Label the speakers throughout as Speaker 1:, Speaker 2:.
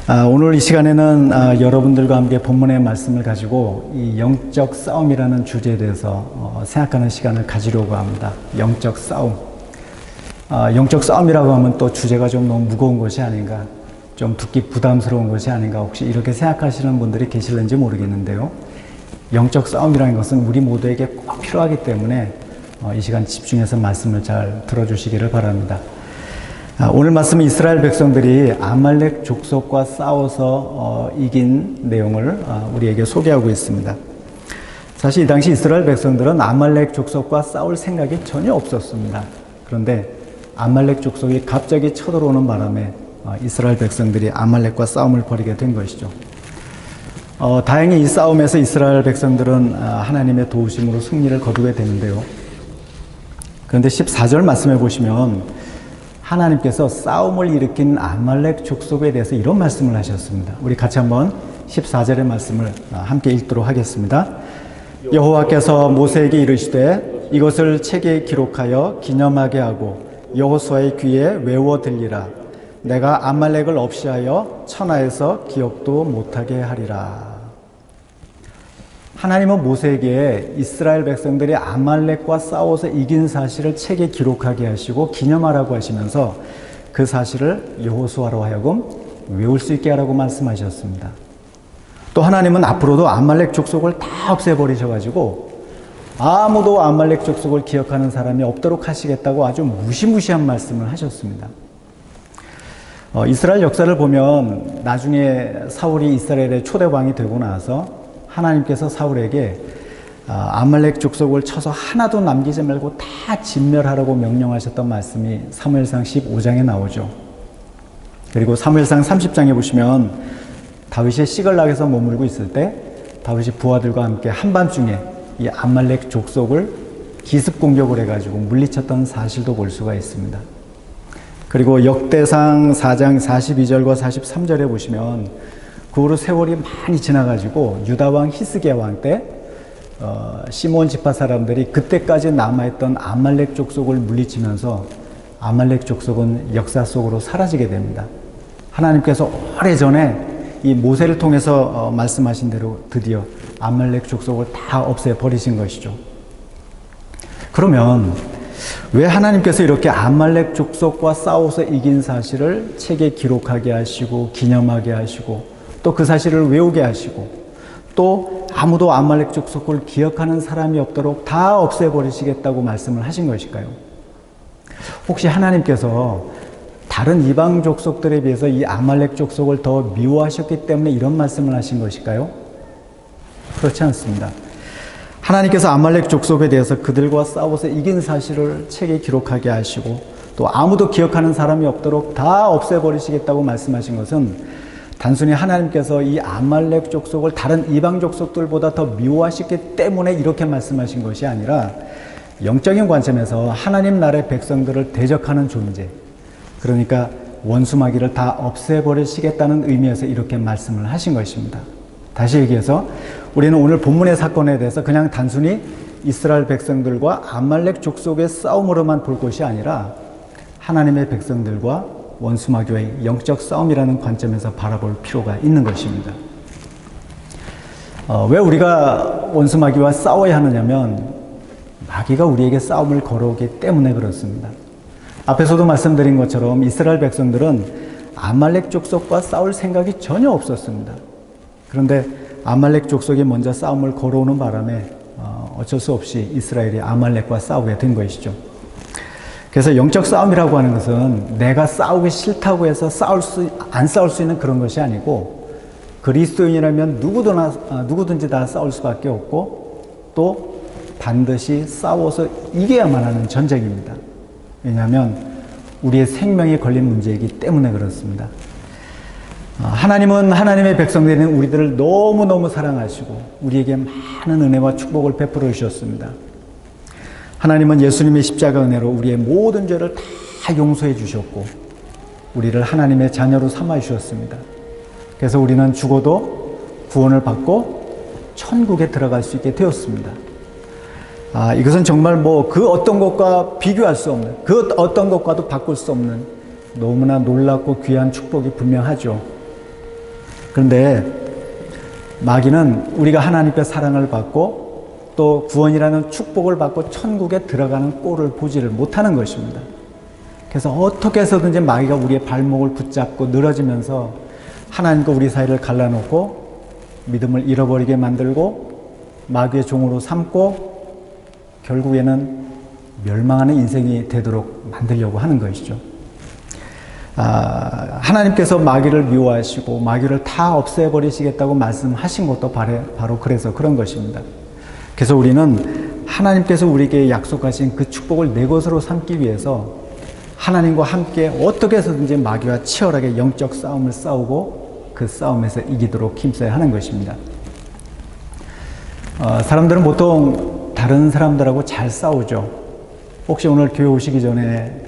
Speaker 1: 오늘 이 시간에는 여러분들과 함께 본문의 말씀을 가지고 이 영적 싸움이라는 주제에 대해서 생각하는 시간을 가지려고 합니다. 영적 싸움. 영적 싸움이라고 하면 또 주제가 좀 너무 무거운 것이 아닌가, 좀 듣기 부담스러운 것이 아닌가, 혹시 이렇게 생각하시는 분들이 계실는지 모르겠는데요. 영적 싸움이라는 것은 우리 모두에게 꼭 필요하기 때문에 이 시간 집중해서 말씀을 잘 들어주시기를 바랍니다. 오늘 말씀은 이스라엘 백성들이 아말렉 족속과 싸워서 이긴 내용을 우리에게 소개하고 있습니다. 사실 이 당시 이스라엘 백성들은 아말렉 족속과 싸울 생각이 전혀 없었습니다. 그런데 아말렉 족속이 갑자기 쳐들어오는 바람에 이스라엘 백성들이 아말렉과 싸움을 벌이게 된 것이죠. 다행히 이 싸움에서 이스라엘 백성들은 하나님의 도우심으로 승리를 거두게 되는데요. 그런데 14절 말씀해 보시면 하나님께서 싸움을 일으킨 아말렉 족속에 대해서 이런 말씀을 하셨습니다. 우리 같이 한번 14절의 말씀을 함께 읽도록 하겠습니다. 여호와께서 모세에게 이르시되 이것을 책에 기록하여 기념하게 하고 여호수아의 귀에 외워 들리라. 내가 아말렉을 없이하여 천하에서 기억도 못하게 하리라. 하나님은 모세에게 이스라엘 백성들이 아말렉과 싸워서 이긴 사실을 책에 기록하게 하시고 기념하라고 하시면서 그 사실을 여호수아로 하여금 외울 수 있게 하라고 말씀하셨습니다. 또 하나님은 앞으로도 아말렉 족속을 다 없애버리셔가지고 아무도 아말렉 족속을 기억하는 사람이 없도록 하시겠다고 아주 무시무시한 말씀을 하셨습니다. 이스라엘 역사를 보면 나중에 사울이 이스라엘의 초대왕이 되고 나서 하나님께서 사울에게 아말렉 족속을 쳐서 하나도 남기지 말고 다 진멸하라고 명령하셨던 말씀이 사무엘상 15장에 나오죠. 그리고 사무엘상 30장에 보시면 다윗이 시글락에서 머물고 있을 때 다윗이 부하들과 함께 한밤중에 이 아말렉 족속을 기습 공격을 해가지고 물리쳤던 사실도 볼 수가 있습니다. 그리고 역대상 4장 42절과 43절에 보시면 그 후로 세월이 많이 지나가지고 유다왕 히스기야 왕 때 시몬 지파 사람들이 그때까지 남아있던 아말렉 족속을 물리치면서 아말렉 족속은 역사 속으로 사라지게 됩니다. 하나님께서 오래전에 이 모세를 통해서 말씀하신 대로 드디어 아말렉 족속을 다 없애버리신 것이죠. 그러면 왜 하나님께서 이렇게 아말렉 족속과 싸워서 이긴 사실을 책에 기록하게 하시고 기념하게 하시고 또 그 사실을 외우게 하시고 또 아무도 아말렉 족속을 기억하는 사람이 없도록 다 없애버리시겠다고 말씀을 하신 것일까요? 혹시 하나님께서 다른 이방 족속들에 비해서 이 아말렉 족속을 더 미워하셨기 때문에 이런 말씀을 하신 것일까요? 그렇지 않습니다. 하나님께서 아말렉 족속에 대해서 그들과 싸워서 이긴 사실을 책에 기록하게 하시고 또 아무도 기억하는 사람이 없도록 다 없애버리시겠다고 말씀하신 것은 단순히 하나님께서 이 아말렉 족속을 다른 이방 족속들보다 더 미워하시기 때문에 이렇게 말씀하신 것이 아니라 영적인 관점에서 하나님 나라의 백성들을 대적하는 존재, 그러니까 원수마귀를 다 없애버리시겠다는 의미에서 이렇게 말씀을 하신 것입니다. 다시 얘기해서 우리는 오늘 본문의 사건에 대해서 그냥 단순히 이스라엘 백성들과 아말렉 족속의 싸움으로만 볼 것이 아니라 하나님의 백성들과 원수마귀와의 영적 싸움이라는 관점에서 바라볼 필요가 있는 것입니다. 왜 우리가 원수마귀와 싸워야 하느냐면 마귀가 우리에게 싸움을 걸어오기 때문에 그렇습니다. 앞에서도 말씀드린 것처럼 이스라엘 백성들은 아말렉 족속과 싸울 생각이 전혀 없었습니다. 그런데 아말렉 족속이 먼저 싸움을 걸어오는 바람에 어쩔 수 없이 이스라엘이 아말렉과 싸우게 된 것이죠. 그래서 영적 싸움이라고 하는 것은 내가 싸우기 싫다고 해서 안 싸울 수 있는 그런 것이 아니고 그리스도인이라면 누구든지 다 싸울 수밖에 없고 또 반드시 싸워서 이겨야만 하는 전쟁입니다. 왜냐하면 우리의 생명이 걸린 문제이기 때문에 그렇습니다. 하나님은 하나님의 백성들인 우리들을 너무너무 사랑하시고 우리에게 많은 은혜와 축복을 베풀어 주셨습니다. 하나님은 예수님의 십자가 은혜로 우리의 모든 죄를 다 용서해 주셨고 우리를 하나님의 자녀로 삼아 주셨습니다. 그래서 우리는 죽어도 구원을 받고 천국에 들어갈 수 있게 되었습니다. 이것은 정말 그 어떤 것과 비교할 수 없는, 그 어떤 것과도 바꿀 수 없는 너무나 놀랍고 귀한 축복이 분명하죠. 그런데 마귀는 우리가 하나님께 사랑을 받고 또 구원이라는 축복을 받고 천국에 들어가는 꼴을 보지를 못하는 것입니다. 그래서 어떻게 해서든지 마귀가 우리의 발목을 붙잡고 늘어지면서 하나님과 우리 사이를 갈라놓고 믿음을 잃어버리게 만들고 마귀의 종으로 삼고 결국에는 멸망하는 인생이 되도록 만들려고 하는 것이죠. 하나님께서 마귀를 미워하시고 마귀를 다 없애버리시겠다고 말씀하신 것도 바로 그래서 그런 것입니다. 그래서 우리는 하나님께서 우리에게 약속하신 그 축복을 내 것으로 삼기 위해서 하나님과 함께 어떻게 해서든지 마귀와 치열하게 영적 싸움을 싸우고 그 싸움에서 이기도록 힘써야 하는 것입니다. 사람들은 보통 다른 사람들하고 잘 싸우죠. 혹시 오늘 교회 오시기 전에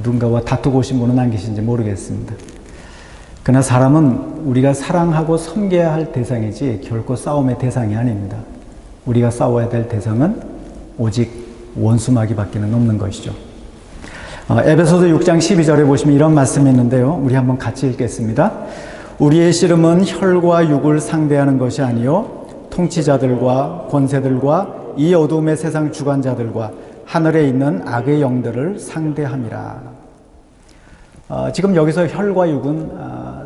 Speaker 1: 누군가와 다투고 오신 분은 안 계신지 모르겠습니다. 그러나 사람은 우리가 사랑하고 섬겨야 할 대상이지 결코 싸움의 대상이 아닙니다. 우리가 싸워야 될 대상은 오직 원수 마귀밖에는 없는 것이죠. 에베소서 6장 12절에 보시면 이런 말씀이 있는데요. 우리 한번 같이 읽겠습니다. 우리의 씨름은 혈과 육을 상대하는 것이 아니요 통치자들과 권세들과 이 어둠의 세상 주관자들과 하늘에 있는 악의 영들을 상대함이라. 지금 여기서 혈과 육은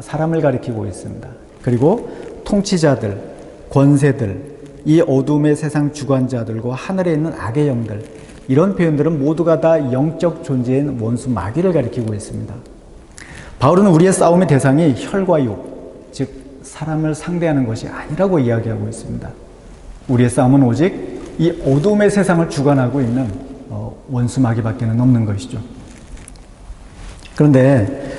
Speaker 1: 사람을 가리키고 있습니다. 그리고 통치자들, 권세들, 이 어둠의 세상 주관자들과 하늘에 있는 악의 영들, 이런 표현들은 모두가 다 영적 존재인 원수 마귀를 가리키고 있습니다. 바울은 우리의 싸움의 대상이 혈과 육, 즉 사람을 상대하는 것이 아니라고 이야기하고 있습니다. 우리의 싸움은 오직 이 어둠의 세상을 주관하고 있는 원수 마귀밖에는 없는 것이죠. 그런데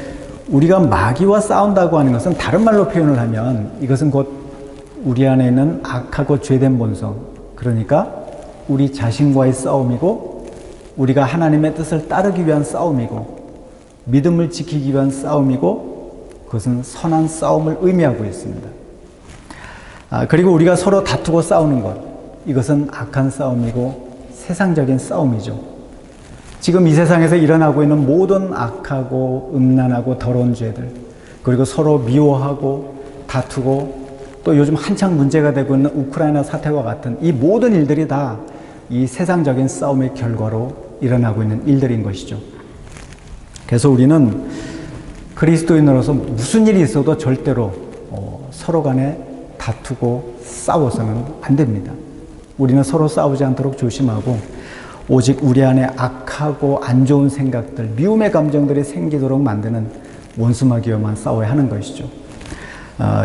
Speaker 1: 우리가 마귀와 싸운다고 하는 것은 다른 말로 표현을 하면 이것은 곧 우리 안에 있는 악하고 죄된 본성, 그러니까 우리 자신과의 싸움이고 우리가 하나님의 뜻을 따르기 위한 싸움이고 믿음을 지키기 위한 싸움이고 그것은 선한 싸움을 의미하고 있습니다. 그리고 우리가 서로 다투고 싸우는 것, 이것은 악한 싸움이고 세상적인 싸움이죠. 지금 이 세상에서 일어나고 있는 모든 악하고 음란하고 더러운 죄들, 그리고 서로 미워하고 다투고 또 요즘 한창 문제가 되고 있는 우크라이나 사태와 같은 이 모든 일들이 다 이 세상적인 싸움의 결과로 일어나고 있는 일들인 것이죠. 그래서 우리는 그리스도인으로서 무슨 일이 있어도 절대로 서로 간에 다투고 싸워서는 안 됩니다. 우리는 서로 싸우지 않도록 조심하고 오직 우리 안에 악하고 안 좋은 생각들, 미움의 감정들이 생기도록 만드는 원수 마귀와만 싸워야 하는 것이죠.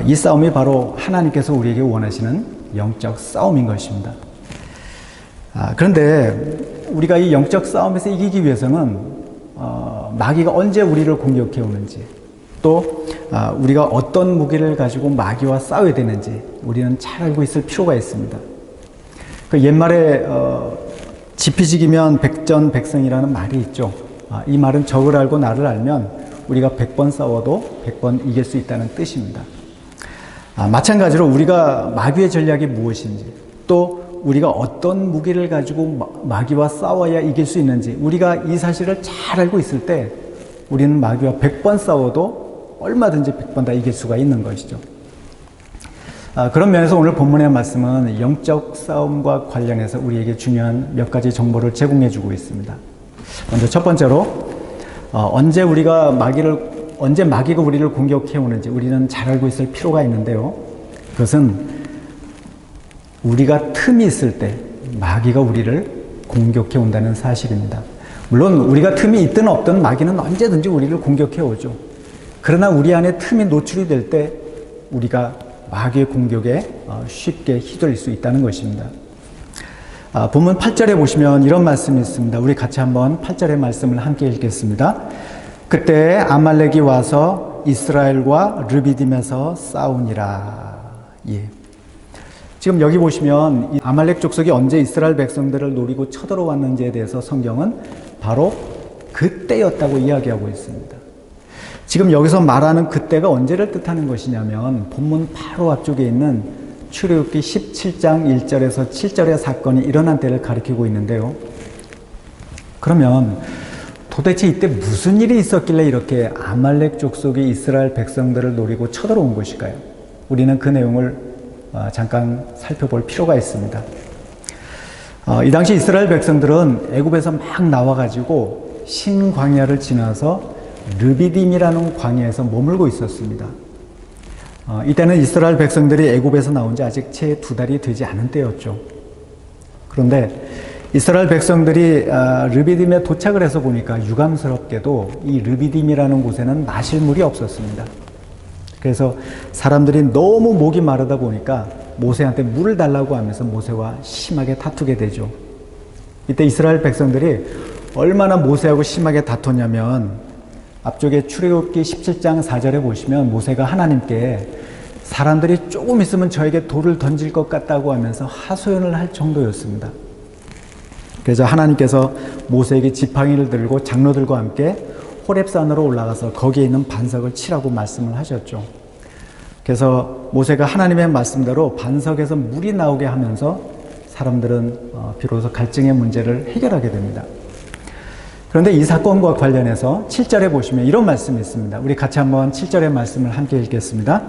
Speaker 1: 이 싸움이 바로 하나님께서 우리에게 원하시는 영적 싸움인 것입니다. 그런데 우리가 이 영적 싸움에서 이기기 위해서는 마귀가 언제 우리를 공격해 오는지 또 우리가 어떤 무기를 가지고 마귀와 싸워야 되는지 우리는 잘 알고 있을 필요가 있습니다. 그 옛말에 지피지기면 백전백승이라는 말이 있죠. 이 말은 적을 알고 나를 알면 우리가 100번 싸워도 100번 이길 수 있다는 뜻입니다. 마찬가지로 우리가 마귀의 전략이 무엇인지 또 우리가 어떤 무기를 가지고 마귀와 싸워야 이길 수 있는지 우리가 이 사실을 잘 알고 있을 때 우리는 마귀와 100번 싸워도 얼마든지 100번 다 이길 수가 있는 것이죠. 그런 면에서 오늘 본문의 말씀은 영적 싸움과 관련해서 우리에게 중요한 몇 가지 정보를 제공해 주고 있습니다. 먼저 첫 번째로 언제 마귀가 우리를 공격해 오는지 우리는 잘 알고 있을 필요가 있는데요. 그것은 우리가 틈이 있을 때 마귀가 우리를 공격해 온다는 사실입니다. 물론 우리가 틈이 있든 없든 마귀는 언제든지 우리를 공격해 오죠. 그러나 우리 안에 틈이 노출이 될 때 우리가 마귀의 공격에 쉽게 휘둘릴 수 있다는 것입니다. 본문 8절에 보시면 이런 말씀이 있습니다. 우리 같이 한번 8절의 말씀을 함께 읽겠습니다. 그때 아말렉이 와서 이스라엘과 르비딤에서 싸우니라. 예. 지금 여기 보시면 이 아말렉 족속이 언제 이스라엘 백성들을 노리고 쳐들어왔는지에 대해서 성경은 바로 그때였다고 이야기하고 있습니다. 지금 여기서 말하는 그때가 언제를 뜻하는 것이냐면 본문 바로 앞쪽에 있는 출애굽기 17장 1절에서 7절의 사건이 일어난 때를 가리키고 있는데요. 그러면 도대체 이때 무슨 일이 있었길래 이렇게 아말렉 족속이 이스라엘 백성들을 노리고 쳐들어온 것일까요? 우리는 그 내용을 잠깐 살펴볼 필요가 있습니다. 이 당시 이스라엘 백성들은 애굽에서 막 나와가지고 신광야를 지나서 르비딤이라는 광야에서 머물고 있었습니다. 이때는 이스라엘 백성들이 애굽에서 나온 지 아직 채 2달이 되지 않은 때였죠. 그런데 이스라엘 백성들이 르비딤에 도착을 해서 보니까 유감스럽게도 이 르비딤이라는 곳에는 마실 물이 없었습니다. 그래서 사람들이 너무 목이 마르다 보니까 모세한테 물을 달라고 하면서 모세와 심하게 다투게 되죠. 이때 이스라엘 백성들이 얼마나 모세하고 심하게 다퉜냐면 앞쪽에 출애굽기 17장 4절에 보시면 모세가 하나님께 사람들이 조금 있으면 저에게 돌을 던질 것 같다고 하면서 하소연을 할 정도였습니다. 그래서 하나님께서 모세에게 지팡이를 들고 장로들과 함께 호렙산으로 올라가서 거기에 있는 반석을 치라고 말씀을 하셨죠. 그래서 모세가 하나님의 말씀대로 반석에서 물이 나오게 하면서 사람들은 비로소 갈증의 문제를 해결하게 됩니다. 그런데 이 사건과 관련해서 7절에 보시면 이런 말씀이 있습니다. 우리 같이 한번 7절의 말씀을 함께 읽겠습니다.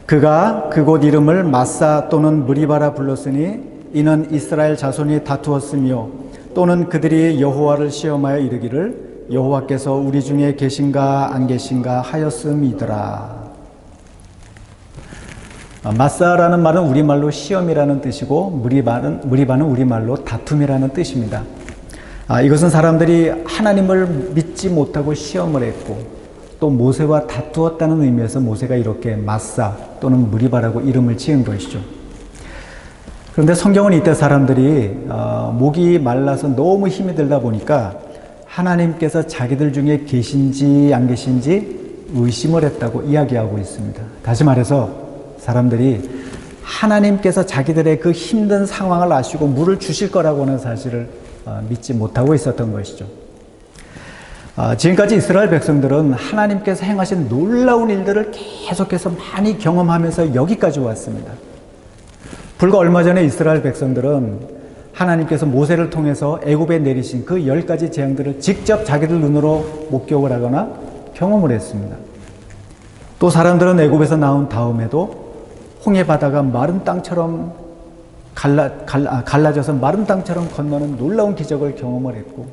Speaker 1: 그가 그곳 이름을 마사 또는 무리바라 불렀으니 이는 이스라엘 자손이 다투었으며 또는 그들이 여호와를 시험하여 이르기를 여호와께서 우리 중에 계신가 안 계신가 하였음이더라. 마사라는 말은 우리말로 시험이라는 뜻이고 무리바는 우리말로 다툼이라는 뜻입니다. 이것은 사람들이 하나님을 믿지 못하고 시험을 했고 또 모세와 다투었다는 의미에서 모세가 이렇게 마사 또는 무리바라고 이름을 지은 것이죠. 그런데 성경은 이때 사람들이 목이 말라서 너무 힘이 들다 보니까 하나님께서 자기들 중에 계신지 안 계신지 의심을 했다고 이야기하고 있습니다. 다시 말해서 사람들이 하나님께서 자기들의 그 힘든 상황을 아시고 물을 주실 거라고 하는 사실을 믿지 못하고 있었던 것이죠. 지금까지 이스라엘 백성들은 하나님께서 행하신 놀라운 일들을 계속해서 많이 경험하면서 여기까지 왔습니다. 불과 얼마 전에 이스라엘 백성들은 하나님께서 모세를 통해서 애굽에 내리신 그 10가지 재앙들을 직접 자기들 눈으로 목격을 하거나 경험을 했습니다. 또 사람들은 애굽에서 나온 다음에도 홍해 바다가 마른 땅처럼 갈라져서 마른 땅처럼 건너는 놀라운 기적을 경험을 했고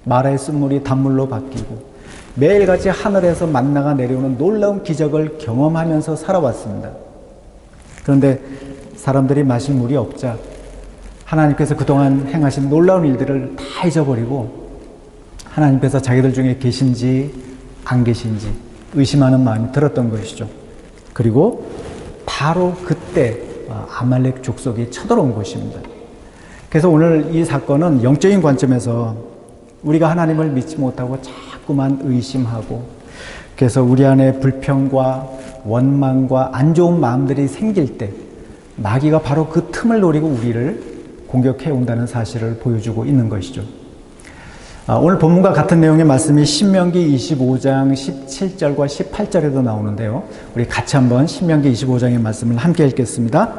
Speaker 1: 마라의 쓴물이 단물로 바뀌고 매일같이 하늘에서 만나가 내려오는 놀라운 기적을 경험하면서 살아왔습니다. 그런데 사람들이 마실 물이 없자 하나님께서 그동안 행하신 놀라운 일들을 다 잊어버리고 하나님께서 자기들 중에 계신지 안 계신지 의심하는 마음이 들었던 것이죠. 그리고 바로 그때 아말렉 족속이 쳐들어온 것입니다. 그래서 오늘 이 사건은 영적인 관점에서 우리가 하나님을 믿지 못하고 자꾸만 의심하고 그래서 우리 안에 불평과 원망과 안 좋은 마음들이 생길 때 마귀가 바로 그 틈을 노리고 우리를 공격해 온다는 사실을 보여주고 있는 것이죠. 오늘 본문과 같은 내용의 말씀이 신명기 25장 17절과 18절에도 나오는데요. 우리 같이 한번 신명기 25장의 말씀을 함께 읽겠습니다.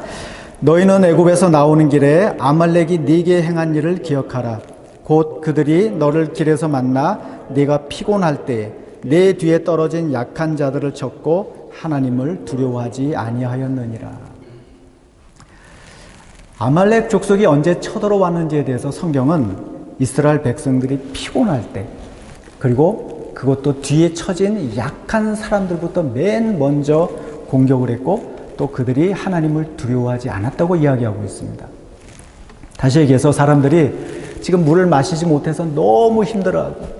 Speaker 1: 너희는 애굽에서 나오는 길에 아말렉이 네게 행한 일을 기억하라. 곧 그들이 너를 길에서 만나 네가 피곤할 때 내 뒤에 떨어진 약한 자들을 쳤고 하나님을 두려워하지 아니하였느니라. 아말렉 족속이 언제 쳐들어왔는지에 대해서 성경은 이스라엘 백성들이 피곤할 때 그리고 그것도 뒤에 처진 약한 사람들부터 맨 먼저 공격을 했고 또 그들이 하나님을 두려워하지 않았다고 이야기하고 있습니다. 다시 얘기해서 사람들이 지금 물을 마시지 못해서 너무 힘들어하고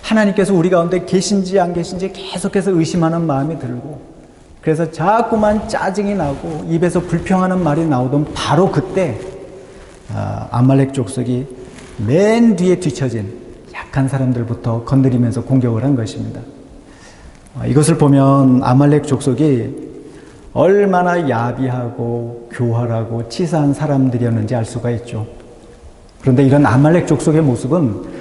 Speaker 1: 하나님께서 우리 가운데 계신지 안 계신지 계속해서 의심하는 마음이 들고 그래서 자꾸만 짜증이 나고 입에서 불평하는 말이 나오던 바로 그때 아말렉 족속이 맨 뒤에 뒤처진 약한 사람들부터 건드리면서 공격을 한 것입니다. 이것을 보면 아말렉 족속이 얼마나 야비하고 교활하고 치사한 사람들이었는지 알 수가 있죠. 그런데 이런 아말렉 족속의 모습은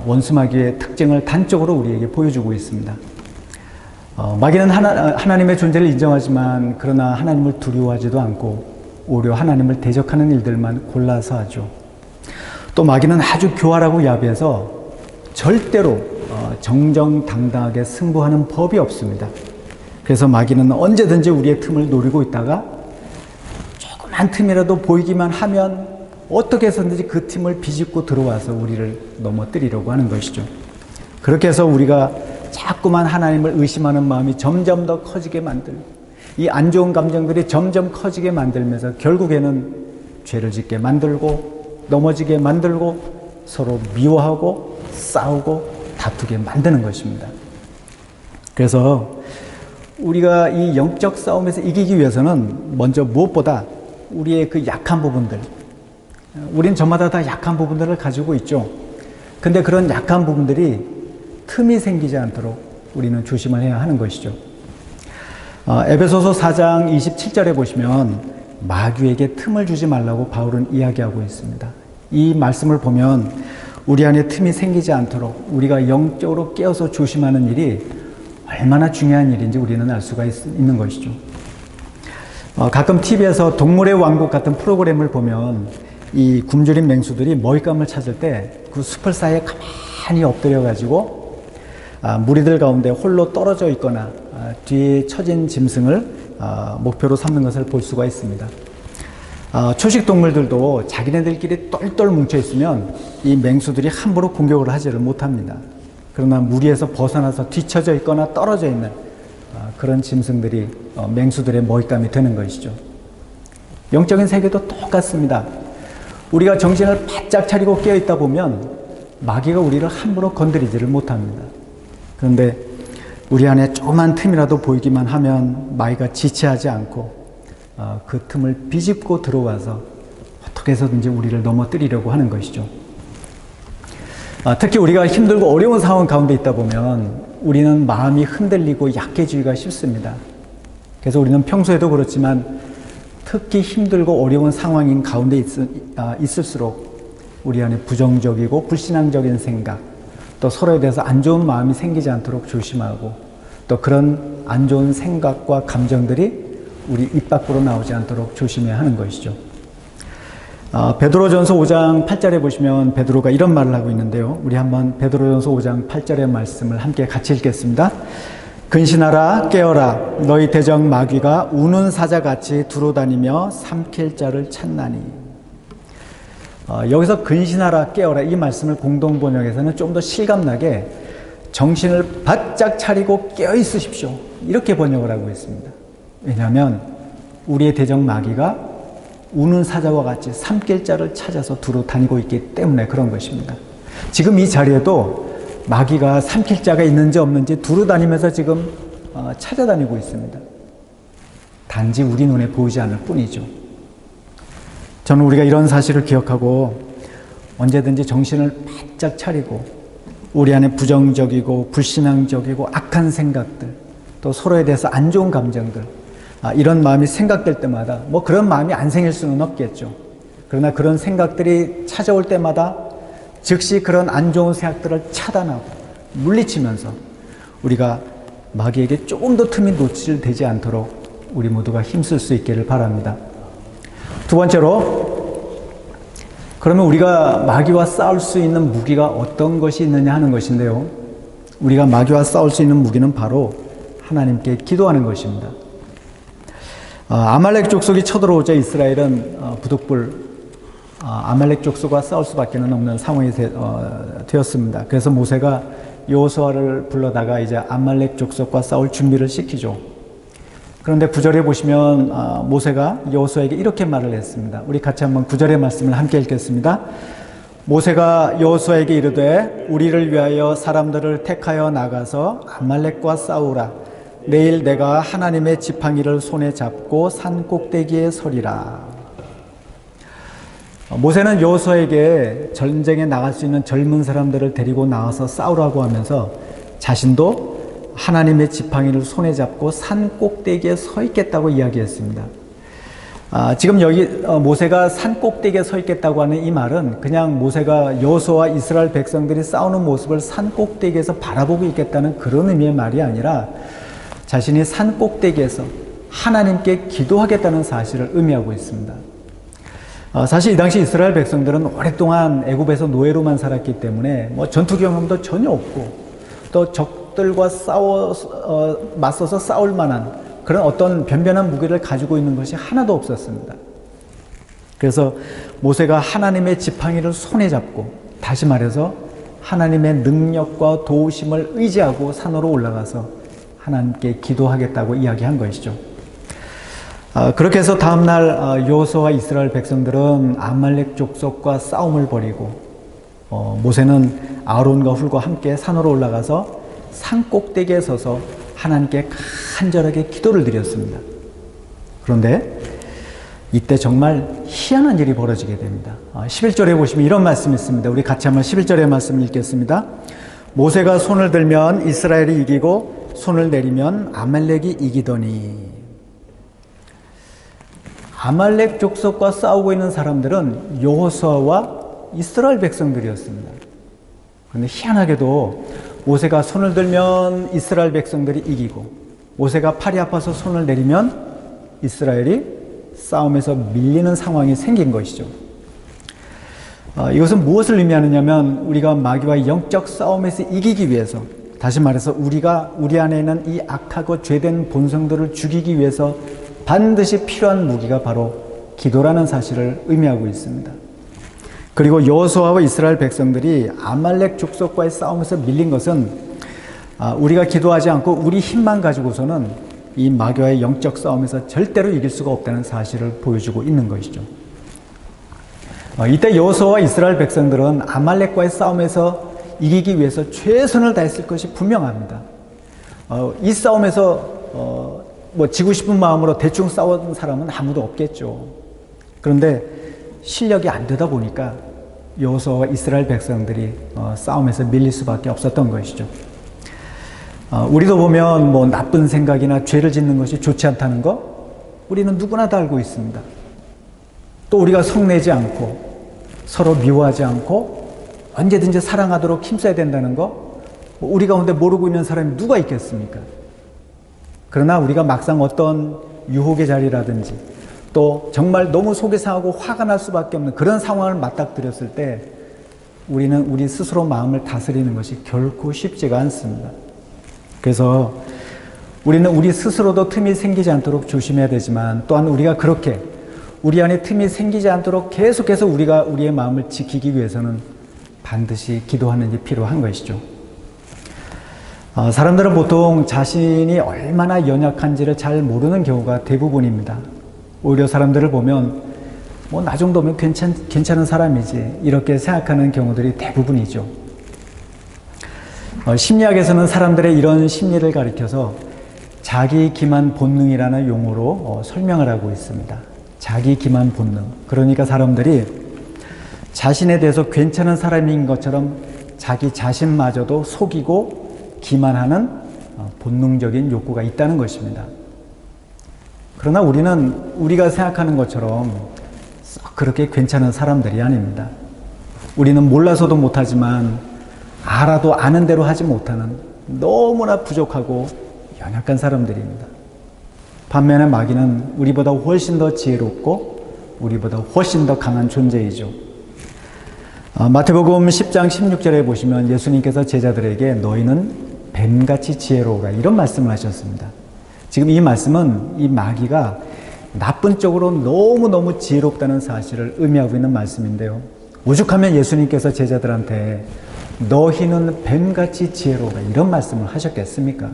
Speaker 1: 원수마귀의 특징을 단적으로 우리에게 보여주고 있습니다. 마귀는 하나님의 존재를 인정하지만 그러나 하나님을 두려워하지도 않고 오히려 하나님을 대적하는 일들만 골라서 하죠. 또 마귀는 아주 교활하고 야비해서 절대로 정정당당하게 승부하는 법이 없습니다. 그래서 마귀는 언제든지 우리의 틈을 노리고 있다가 조그만 틈이라도 보이기만 하면 어떻게 해서든지 그 틈을 비집고 들어와서 우리를 넘어뜨리려고 하는 것이죠. 그렇게 해서 우리가 자꾸만 하나님을 의심하는 마음이 점점 더 커지게 만들고, 이 안 좋은 감정들이 점점 커지게 만들면서 결국에는 죄를 짓게 만들고, 넘어지게 만들고, 서로 미워하고 싸우고 다투게 만드는 것입니다. 그래서 우리가 이 영적 싸움에서 이기기 위해서는 먼저 무엇보다 우리의 그 약한 부분들, 우린 저마다 다 약한 부분들을 가지고 있죠. 근데 그런 약한 부분들이 틈이 생기지 않도록 우리는 조심을 해야 하는 것이죠. 에베소서 4장 27절에 보시면 마귀에게 틈을 주지 말라고 바울은 이야기하고 있습니다. 이 말씀을 보면 우리 안에 틈이 생기지 않도록 우리가 영적으로 깨어서 조심하는 일이 얼마나 중요한 일인지 우리는 알 수가 있는 것이죠. 가끔 TV에서 동물의 왕국 같은 프로그램을 보면 이 굶주린 맹수들이 먹잇감을 찾을 때 그 숲을 사이에 가만히 엎드려 가지고 무리들 가운데 홀로 떨어져 있거나 뒤에 처진 짐승을 목표로 삼는 것을 볼 수가 있습니다. 초식 동물들도 자기네들끼리 똘똘 뭉쳐 있으면 이 맹수들이 함부로 공격을 하지를 못합니다. 그러나 무리에서 벗어나서 뒤처져 있거나 떨어져 있는 그런 짐승들이 맹수들의 먹잇감이 되는 것이죠. 영적인 세계도 똑같습니다. 우리가 정신을 바짝 차리고 깨어있다 보면 마귀가 우리를 함부로 건드리지를 못합니다. 그런데 우리 안에 조그만 틈이라도 보이기만 하면 마귀가 지체하지 않고 그 틈을 비집고 들어와서 어떻게 해서든지 우리를 넘어뜨리려고 하는 것이죠. 특히 우리가 힘들고 어려운 상황 가운데 있다 보면 우리는 마음이 흔들리고 약해지기가 쉽습니다. 그래서 우리는 평소에도 그렇지만 특히 힘들고 어려운 상황인 가운데 있을수록 우리 안에 부정적이고 불신앙적인 생각, 또 서로에 대해서 안 좋은 마음이 생기지 않도록 조심하고, 또 그런 안 좋은 생각과 감정들이 우리 입 밖으로 나오지 않도록 조심해야 하는 것이죠. 베드로전서 5장 8절에 보시면 베드로가 이런 말을 하고 있는데요. 우리 한번 베드로전서 5장 8절의 말씀을 함께 같이 읽겠습니다. 근신하라 깨어라 너희 대적 마귀가 우는 사자같이 두루다니며 삼킬 자를 찾나니. 여기서 근신하라 깨어라 이 말씀을 공동번역에서는 좀 더 실감나게 정신을 바짝 차리고 깨어 있으십시오 이렇게 번역을 하고 있습니다. 왜냐하면 우리의 대적 마귀가 우는 사자와 같이 삼킬 자를 찾아서 두루 다니고 있기 때문에 그런 것입니다. 지금 이 자리에도 마귀가 삼킬 자가 있는지 없는지 두루 다니면서 지금 찾아다니고 있습니다. 단지 우리 눈에 보이지 않을 뿐이죠. 저는 우리가 이런 사실을 기억하고 언제든지 정신을 바짝 차리고 우리 안에 부정적이고 불신앙적이고 악한 생각들, 또 서로에 대해서 안 좋은 감정들, 이런 마음이 생각될 때마다 뭐 그런 마음이 안 생길 수는 없겠죠. 그러나 그런 생각들이 찾아올 때마다 즉시 그런 안 좋은 생각들을 차단하고 물리치면서 우리가 마귀에게 조금 더 틈이 노출되지 않도록 우리 모두가 힘쓸 수 있기를 바랍니다. 두 번째로, 그러면 우리가 마귀와 싸울 수 있는 무기가 어떤 것이 있느냐 하는 것인데요. 우리가 마귀와 싸울 수 있는 무기는 바로 하나님께 기도하는 것입니다. 아말렉 족속이 쳐들어오자 이스라엘은 부득불 아말렉 족속과 싸울 수밖에 없는 상황이 되었습니다. 그래서 모세가 여호수아를 불러다가 이제 아말렉 족속과 싸울 준비를 시키죠. 그런데 9절에 보시면 모세가 여호수아에게 이렇게 말을 했습니다. 우리 같이 한번 9절의 말씀을 함께 읽겠습니다. 모세가 여호수아에게 이르되 우리를 위하여 사람들을 택하여 나가서 아말렉과 싸우라. 내일 내가 하나님의 지팡이를 손에 잡고 산 꼭대기에 서리라. 모세는 여호수아에게 전쟁에 나갈 수 있는 젊은 사람들을 데리고 나와서 싸우라고 하면서 자신도 하나님의 지팡이를 손에 잡고 산 꼭대기에 서 있겠다고 이야기했습니다. 지금 여기 모세가 산 꼭대기에 서 있겠다고 하는 이 말은 그냥 모세가 여호수아와 이스라엘 백성들이 싸우는 모습을 산 꼭대기에서 바라보고 있겠다는 그런 의미의 말이 아니라 자신이 산 꼭대기에서 하나님께 기도하겠다는 사실을 의미하고 있습니다. 사실 이 당시 이스라엘 백성들은 오랫동안 애굽에서 노예로만 살았기 때문에 뭐 전투 경험도 전혀 없고 또 적들과 맞서서 싸울 만한 그런 어떤 변변한 무기를 가지고 있는 것이 하나도 없었습니다. 그래서 모세가 하나님의 지팡이를 손에 잡고, 다시 말해서 하나님의 능력과 도우심을 의지하고 산으로 올라가서 하나님께 기도하겠다고 이야기한 것이죠. 그렇게 해서 다음날 여호수아와 이스라엘 백성들은 아말렉 족속과 싸움을 벌이고, 모세는 아론과 훌과 함께 산으로 올라가서 산 꼭대기에 서서 하나님께 간절하게 기도를 드렸습니다. 그런데 이때 정말 희한한 일이 벌어지게 됩니다. 11절에 보시면 이런 말씀이 있습니다. 우리 같이 한번 11절의 말씀 읽겠습니다. 모세가 손을 들면 이스라엘이 이기고 손을 내리면 아말렉이 이기더니. 아말렉 족속과 싸우고 있는 사람들은 여호수아와 이스라엘 백성들이었습니다. 그런데 희한하게도 모세가 손을 들면 이스라엘 백성들이 이기고, 모세가 팔이 아파서 손을 내리면 이스라엘이 싸움에서 밀리는 상황이 생긴 것이죠. 이것은 무엇을 의미하느냐면, 우리가 마귀와 영적 싸움에서 이기기 위해서, 다시 말해서 우리 안에 있는 이 악하고 죄된 본성들을 죽이기 위해서 반드시 필요한 무기가 바로 기도라는 사실을 의미하고 있습니다. 그리고 여호수아와 이스라엘 백성들이 아말렉 족속과의 싸움에서 밀린 것은 우리가 기도하지 않고 우리 힘만 가지고서는 이 마귀와의 영적 싸움에서 절대로 이길 수가 없다는 사실을 보여주고 있는 것이죠. 이때 여호수아와 이스라엘 백성들은 아말렉과의 싸움에서 이기기 위해서 최선을 다했을 것이 분명합니다. 이 싸움에서 지고 싶은 마음으로 대충 싸운 사람은 아무도 없겠죠. 그런데 실력이 안 되다 보니까 여호수아와 이스라엘 백성들이 싸움에서 밀릴 수밖에 없었던 것이죠. 우리도 보면 나쁜 생각이나 죄를 짓는 것이 좋지 않다는 거, 우리는 누구나 다 알고 있습니다. 또 우리가 성내지 않고 서로 미워하지 않고 언제든지 사랑하도록 힘써야 된다는 거, 우리 가운데 모르고 있는 사람이 누가 있겠습니까? 그러나 우리가 막상 어떤 유혹의 자리라든지 또 정말 너무 속이 상하고 화가 날 수밖에 없는 그런 상황을 맞닥뜨렸을 때 우리는 우리 스스로 마음을 다스리는 것이 결코 쉽지가 않습니다. 그래서 우리는 우리 스스로도 틈이 생기지 않도록 조심해야 되지만, 또한 우리가 그렇게 우리 안에 틈이 생기지 않도록 계속해서 우리가 우리의 마음을 지키기 위해서는 반드시 기도하는 일이 필요한 것이죠. 사람들은 보통 자신이 얼마나 연약한지를 잘 모르는 경우가 대부분입니다. 오히려 사람들을 보면 나 정도면 괜찮은 사람이지 이렇게 생각하는 경우들이 대부분이죠. 심리학에서는 사람들의 이런 심리를 가리켜서 자기 기만 본능이라는 용어로 설명을 하고 있습니다. 자기 기만 본능. 그러니까 사람들이 자신에 대해서 괜찮은 사람인 것처럼 자기 자신마저도 속이고 기만하는 본능적인 욕구가 있다는 것입니다. 그러나 우리는 우리가 생각하는 것처럼 그렇게 괜찮은 사람들이 아닙니다. 우리는 몰라서도 못하지만 알아도 아는 대로 하지 못하는 너무나 부족하고 연약한 사람들입니다. 반면에 마귀는 우리보다 훨씬 더 지혜롭고 우리보다 훨씬 더 강한 존재이죠. 마태복음 10장 16절에 보시면 예수님께서 제자들에게 너희는 뱀같이 지혜로우라 이런 말씀을 하셨습니다. 지금 이 말씀은 이 마귀가 나쁜 쪽으로 너무너무 지혜롭다는 사실을 의미하고 있는 말씀인데요. 오죽하면 예수님께서 제자들한테 너희는 뱀같이 지혜로우라 이런 말씀을 하셨겠습니까?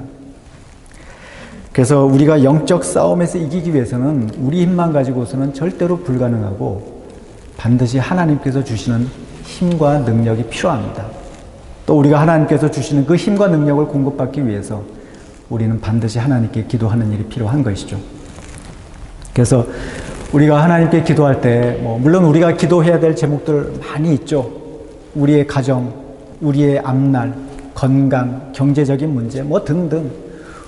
Speaker 1: 그래서 우리가 영적 싸움에서 이기기 위해서는 우리 힘만 가지고서는 절대로 불가능하고 반드시 하나님께서 주시는 힘과 능력이 필요합니다. 또 우리가 하나님께서 주시는 그 힘과 능력을 공급받기 위해서 우리는 반드시 하나님께 기도하는 일이 필요한 것이죠. 그래서 우리가 하나님께 기도할 때 물론 우리가 기도해야 될 제목들 많이 있죠. 우리의 가정, 우리의 앞날, 건강, 경제적인 문제 등등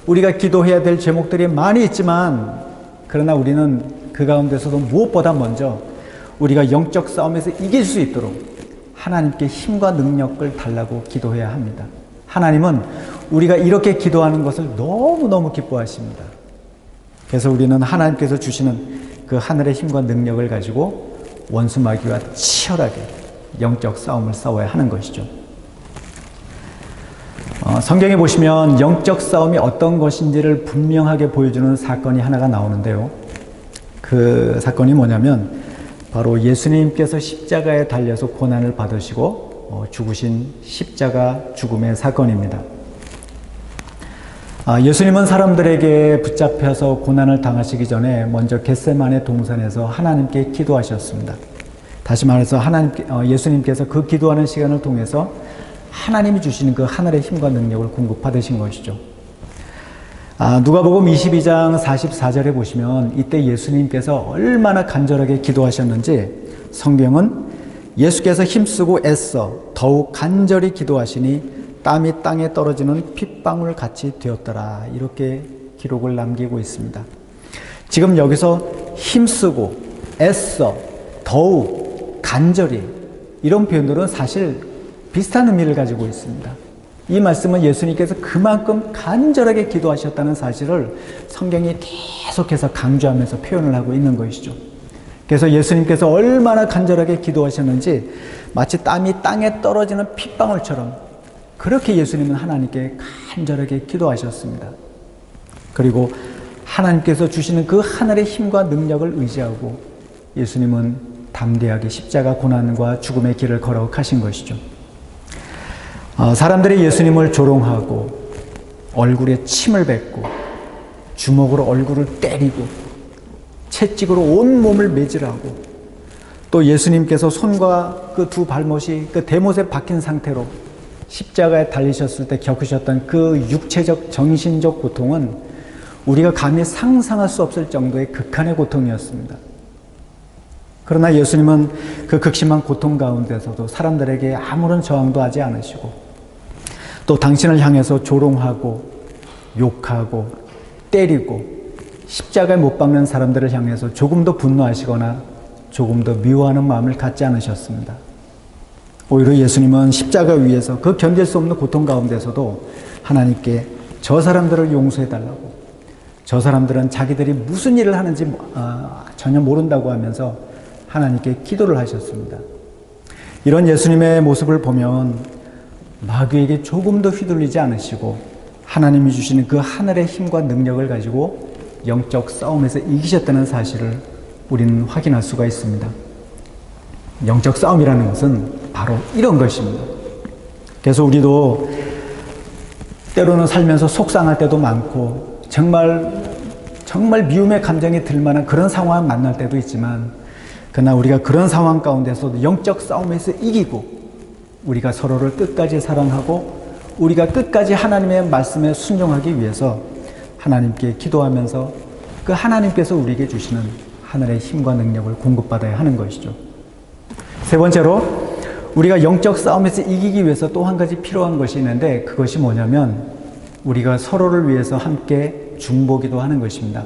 Speaker 1: 우리가 기도해야 될 제목들이 많이 있지만, 그러나 우리는 그 가운데서도 무엇보다 먼저 우리가 영적 싸움에서 이길 수 있도록 하나님께 힘과 능력을 달라고 기도해야 합니다. 하나님은 우리가 이렇게 기도하는 것을 너무너무 기뻐하십니다. 그래서 우리는 하나님께서 주시는 그 하늘의 힘과 능력을 가지고 원수 마귀와 치열하게 영적 싸움을 싸워야 하는 것이죠. 성경에 보시면 영적 싸움이 어떤 것인지를 분명하게 보여주는 사건이 하나가 나오는데요. 그 사건이 뭐냐면 바로 예수님께서 십자가에 달려서 고난을 받으시고 죽으신 십자가 죽음의 사건입니다. 예수님은 사람들에게 붙잡혀서 고난을 당하시기 전에 먼저 겟세마네 동산에서 하나님께 기도하셨습니다. 다시 말해서 예수님께서 그 기도하는 시간을 통해서 하나님이 주시는 그 하늘의 힘과 능력을 공급받으신 것이죠. 누가복음 22장 44절에 보시면 이때 예수님께서 얼마나 간절하게 기도하셨는지 성경은 예수께서 힘쓰고 애써 더욱 간절히 기도하시니 땀이 땅에 떨어지는 핏방울 같이 되었더라, 이렇게 기록을 남기고 있습니다. 지금 여기서 힘쓰고 애써 더욱 간절히, 이런 표현들은 사실 비슷한 의미를 가지고 있습니다. 이 말씀은 예수님께서 그만큼 간절하게 기도하셨다는 사실을 성경이 계속해서 강조하면서 표현을 하고 있는 것이죠. 그래서 예수님께서 얼마나 간절하게 기도하셨는지 마치 땀이 땅에 떨어지는 핏방울처럼 그렇게 예수님은 하나님께 간절하게 기도하셨습니다. 그리고 하나님께서 주시는 그 하늘의 힘과 능력을 의지하고 예수님은 담대하게 십자가 고난과 죽음의 길을 걸어가신 것이죠. 사람들이 예수님을 조롱하고 얼굴에 침을 뱉고 주먹으로 얼굴을 때리고 채찍으로 온 몸을 매질하고 또 예수님께서 손과 그 두 발못이 그 대못에 박힌 상태로 십자가에 달리셨을 때 겪으셨던 그 육체적 정신적 고통은 우리가 감히 상상할 수 없을 정도의 극한의 고통이었습니다. 그러나 예수님은 그 극심한 고통 가운데서도 사람들에게 아무런 저항도 하지 않으시고 또 당신을 향해서 조롱하고 욕하고 때리고 십자가에 못 박는 사람들을 향해서 조금 더 분노하시거나 조금 더 미워하는 마음을 갖지 않으셨습니다. 오히려 예수님은 십자가 위에서 그 견딜 수 없는 고통 가운데서도 하나님께 저 사람들을 용서해달라고, 저 사람들은 자기들이 무슨 일을 하는지 전혀 모른다고 하면서 하나님께 기도를 하셨습니다. 이런 예수님의 모습을 보면 마귀에게 조금도 휘둘리지 않으시고 하나님이 주시는 그 하늘의 힘과 능력을 가지고 영적 싸움에서 이기셨다는 사실을 우리는 확인할 수가 있습니다. 영적 싸움이라는 것은 바로 이런 것입니다. 그래서 우리도 때로는 살면서 속상할 때도 많고 정말 미움의 감정이 들 만한 그런 상황을 만날 때도 있지만, 그러나 우리가 그런 상황 가운데서도 영적 싸움에서 이기고 우리가 서로를 끝까지 사랑하고 우리가 끝까지 하나님의 말씀에 순종하기 위해서 하나님께 기도하면서 그 하나님께서 우리에게 주시는 하늘의 힘과 능력을 공급받아야 하는 것이죠. 세 번째로 우리가 영적 싸움에서 이기기 위해서 또 한 가지 필요한 것이 있는데, 그것이 뭐냐면 우리가 서로를 위해서 함께 중보기도 하는 것입니다.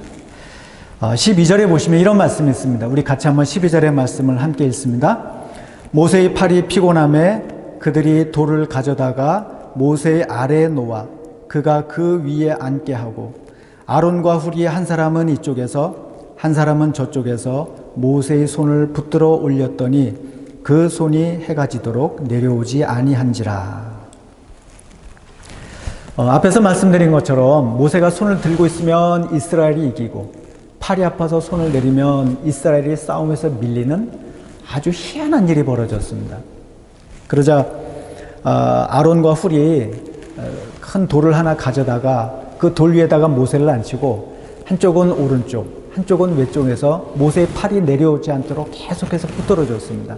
Speaker 1: 12절에 보시면 이런 말씀이 있습니다. 우리 같이 한번 12절의 말씀을 함께 읽습니다. 모세의 팔이 피곤함에 그들이 돌을 가져다가 모세의 아래에 놓아 그가 그 위에 앉게 하고 아론과 훌이 한 사람은 이쪽에서 한 사람은 저쪽에서 모세의 손을 붙들어 올렸더니 그 손이 해가 지도록 내려오지 아니한지라. 앞에서 말씀드린 것처럼 모세가 손을 들고 있으면 이스라엘이 이기고 팔이 아파서 손을 내리면 이스라엘이 싸움에서 밀리는 아주 희한한 일이 벌어졌습니다. 그러자 아론과 훌이 큰 돌을 하나 가져다가 그 돌 위에다가 모세를 앉히고 한쪽은 오른쪽, 한쪽은 왼쪽에서 모세의 팔이 내려오지 않도록 계속해서 붙들어줬습니다.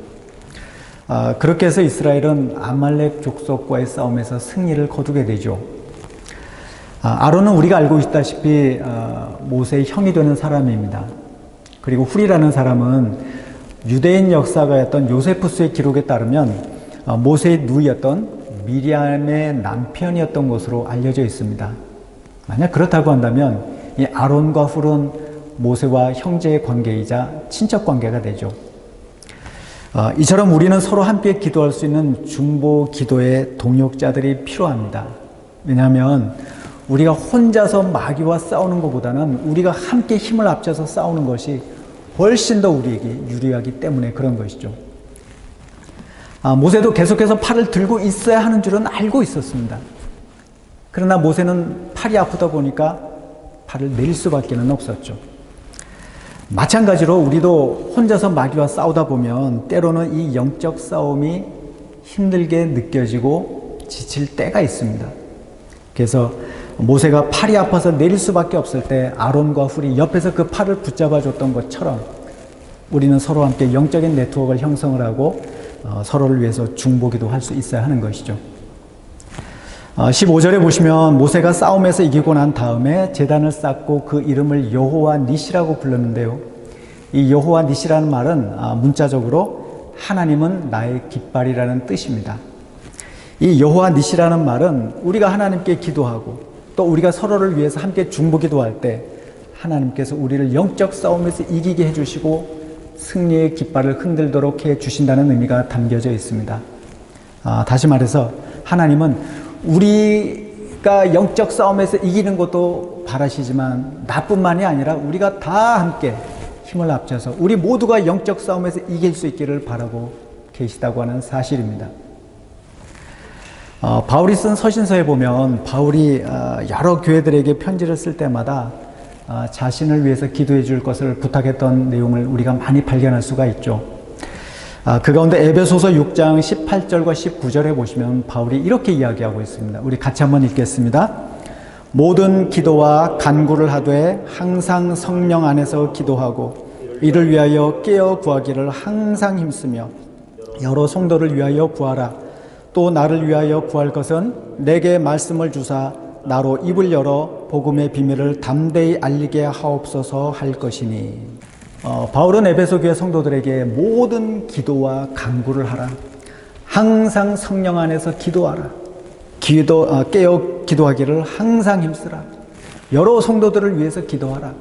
Speaker 1: 그렇게 해서 이스라엘은 아말렉 족속과의 싸움에서 승리를 거두게 되죠. 아론은 우리가 알고 있다시피 모세의 형이 되는 사람입니다. 그리고 훌이라는 사람은 유대인 역사가였던 요세푸스의 기록에 따르면 모세의 누이였던 미리암의 남편이었던 것으로 알려져 있습니다. 만약 그렇다고 한다면 이 아론과 훌은 모세와 형제의 관계이자 친척 관계가 되죠. 이처럼 우리는 서로 함께 기도할 수 있는 중보 기도의 동역자들이 필요합니다. 왜냐하면 우리가 혼자서 마귀와 싸우는 것보다는 우리가 함께 힘을 합쳐서 싸우는 것이 훨씬 더 우리에게 유리하기 때문에 그런 것이죠. 모세도 계속해서 팔을 들고 있어야 하는 줄은 알고 있었습니다. 그러나 모세는 팔이 아프다 보니까 팔을 내릴 수밖에 없었죠. 마찬가지로 우리도 혼자서 마귀와 싸우다 보면 때로는 이 영적 싸움이 힘들게 느껴지고 지칠 때가 있습니다. 그래서 모세가 팔이 아파서 내릴 수밖에 없을 때 아론과 훌이 옆에서 그 팔을 붙잡아 줬던 것처럼 우리는 서로 함께 영적인 네트워크를 형성을 하고 서로를 위해서 중보기도 할 수 있어야 하는 것이죠. 15절에 보시면 모세가 싸움에서 이기고 난 다음에 제단을 쌓고 그 이름을 여호와 니시라고 불렀는데요. 이 여호와 니시라는 말은 문자적으로 하나님은 나의 깃발이라는 뜻입니다. 이 여호와 니시라는 말은 우리가 하나님께 기도하고 또 우리가 서로를 위해서 함께 중보기도할 때 하나님께서 우리를 영적 싸움에서 이기게 해주시고 승리의 깃발을 흔들도록 해주신다는 의미가 담겨져 있습니다. 다시 말해서 하나님은 우리가 영적 싸움에서 이기는 것도 바라시지만 나뿐만이 아니라 우리가 다 함께 힘을 합쳐서 우리 모두가 영적 싸움에서 이길 수 있기를 바라고 계시다고 하는 사실입니다. 바울이 쓴 서신서에 보면 바울이 여러 교회들에게 편지를 쓸 때마다 자신을 위해서 기도해 줄 것을 부탁했던 내용을 우리가 많이 발견할 수가 있죠. 그 가운데 에베소서 6장 18절과 19절에 보시면 바울이 이렇게 이야기하고 있습니다. 우리 같이 한번 읽겠습니다. 모든 기도와 간구를 하되 항상 성령 안에서 기도하고 이를 위하여 깨어 구하기를 항상 힘쓰며 여러 성도를 위하여 구하라. 또 나를 위하여 구할 것은 내게 말씀을 주사 나로 입을 열어 복음의 비밀을 담대히 알리게 하옵소서 할 것이니. 바울은 에베소 교회 성도들에게 모든 기도와 간구를 하라. 항상 성령 안에서 기도하라. 깨어 기도하기를 항상 힘쓰라. 여러 성도들을 위해서 기도하라.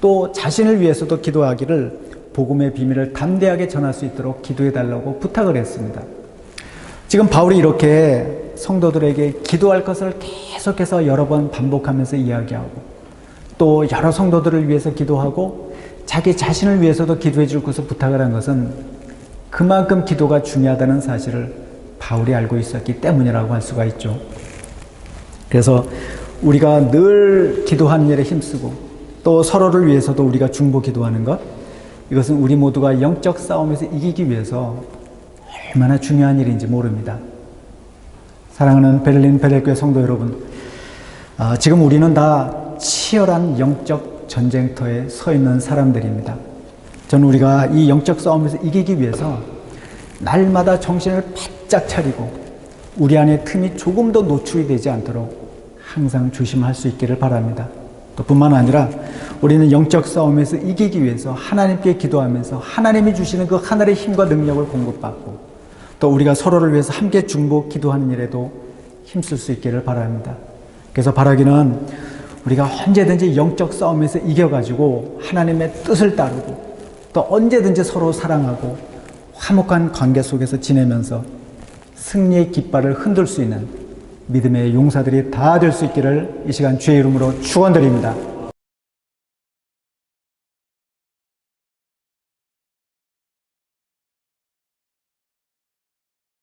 Speaker 1: 또 자신을 위해서도 기도하기를 복음의 비밀을 담대하게 전할 수 있도록 기도해 달라고 부탁을 했습니다. 지금 바울이 이렇게 성도들에게 기도할 것을 계속해서 여러 번 반복하면서 이야기하고 또 여러 성도들을 위해서 기도하고 자기 자신을 위해서도 기도해 줄 것을 부탁을 한 것은 그만큼 기도가 중요하다는 사실을 바울이 알고 있었기 때문이라고 할 수가 있죠. 그래서 우리가 늘 기도하는 일에 힘쓰고 또 서로를 위해서도 우리가 중보 기도하는 것, 이것은 우리 모두가 영적 싸움에서 이기기 위해서 얼마나 중요한 일인지 모릅니다. 사랑하는 베를린 베델교회 성도 여러분, 지금 우리는 다 치열한 영적 전쟁터에 서 있는 사람들입니다. 저는 우리가 이 영적 싸움에서 이기기 위해서 날마다 정신을 바짝 차리고 우리 안에 틈이 조금 더 노출이 되지 않도록 항상 조심할 수 있기를 바랍니다. 또 뿐만 아니라 우리는 영적 싸움에서 이기기 위해서 하나님께 기도하면서 하나님이 주시는 그 하늘의 힘과 능력을 공급받고 또 우리가 서로를 위해서 함께 중보 기도하는 일에도 힘쓸 수 있기를 바랍니다. 그래서 바라기는 우리가 언제든지 영적 싸움에서 이겨가지고 하나님의 뜻을 따르고 또 언제든지 서로 사랑하고 화목한 관계 속에서 지내면서 승리의 깃발을 흔들 수 있는 믿음의 용사들이 다 될 수 있기를 이 시간 주의 이름으로 축원드립니다.